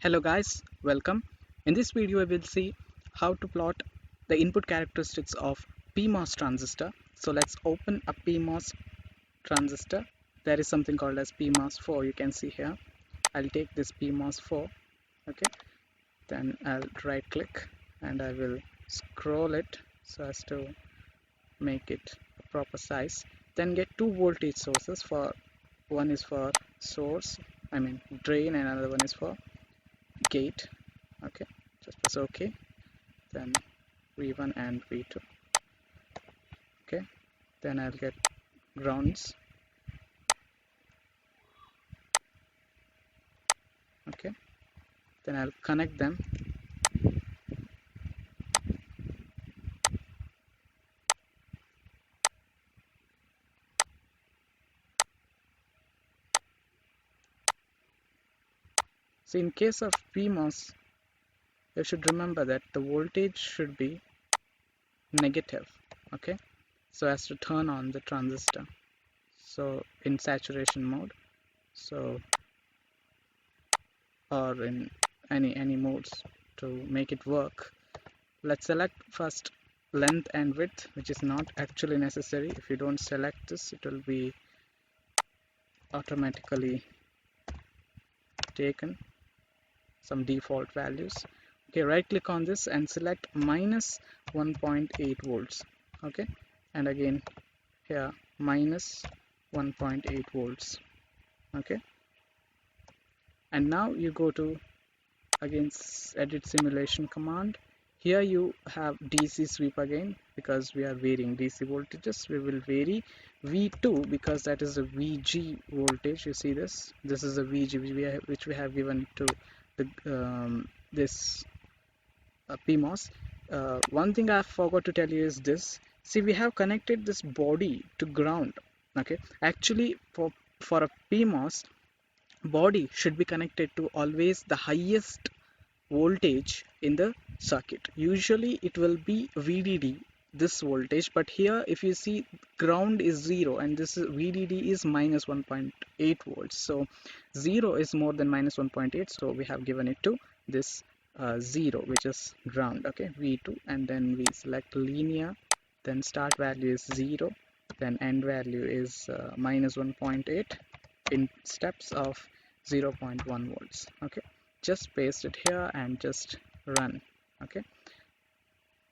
Hello guys, welcome. In this video we will see how to plot the input characteristics of PMOS transistor. So let's open a PMOS transistor. There is something called as PMOS 4, you can see here. I'll take this PMOS 4, okay, then I'll right click and I will scroll it so as to make it a proper size. Then get two voltage sources. For one is for source, drain, and another one is for gate. Okay, just press OK, then V1 and V2. Okay, then I'll get grounds. Okay, then I'll connect them. So in case of PMOS, you should remember that the voltage should be negative, okay, so as to turn on the transistor, so in saturation mode, so or in any modes to make it work. Let's select first length and width, which is not actually necessary. If you don't select this, it will be automatically taken some default values. Okay, right click on this and select minus 1.8 volts. Okay, and again here minus 1.8 volts. Okay, and now you go to again edit simulation command. Here you have DC sweep again, because we are varying DC voltages. We will vary V2 because that is a VG voltage. You see this is a VG which we have given to the this PMOS. One thing I forgot to tell you is this. See, we have connected this body to ground. Okay, actually for a PMOS, body should be connected to always the highest voltage in the circuit. Usually it will be VDD, this voltage, but here if you see, ground is 0 and this is VDD is minus 1.8 volts, so 0 is more than minus 1.8, so we have given it to this 0, which is ground. Okay, V2, and then we select linear, then start value is 0, then end value is minus 1.8 in steps of 0.1 volts. Okay, just paste it here and just run. Okay,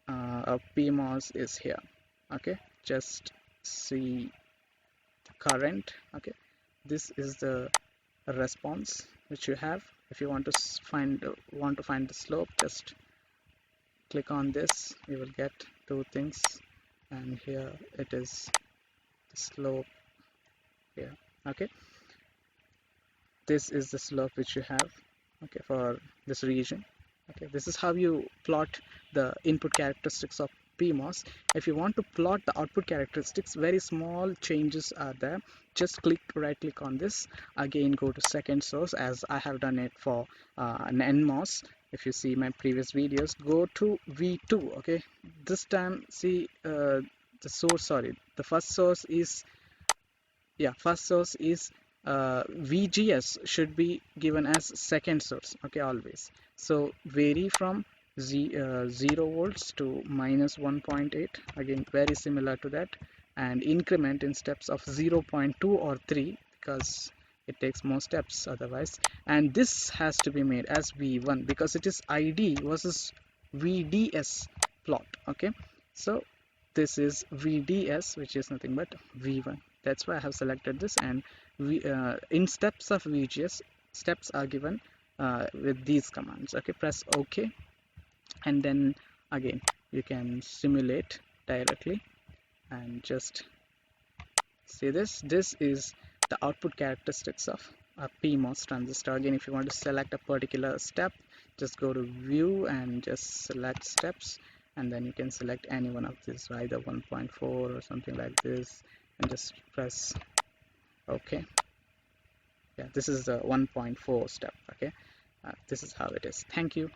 our PMOS is here. Okay, just see current. Okay, this is the response which you have. If you want to find the slope, just click on this. You will get two things, and here it is the slope here. Okay, this is the slope which you have, okay, for this region. Okay, this is how you plot the input characteristics of PMOS. If you want to plot the output characteristics, very small changes are there. Just right click on this, again go to second source, as I have done it for an NMOS. If you see my previous videos, go to V2. Okay, this time see the source, sorry, the first source is VGS should be given as second source. Okay, always. So vary from 0 volts to minus 1.8, again very similar to that, and increment in steps of 0.2 or 3, because it takes more steps otherwise. And this has to be made as V1 because it is ID versus VDS plot. Okay, so this is VDS, which is nothing but V1. That's why I have selected this, and in steps of VGS, steps are given with these commands. Okay, press OK, and then again you can simulate directly and just see this. This is the output characteristics of a PMOS transistor. Again, if you want to select a particular step, just go to view and just select steps, and then you can select any one of these, either 1.4 or something like this, and just press OK. Yeah, this is the 1.4 step. Okay, this is how it is. Thank you.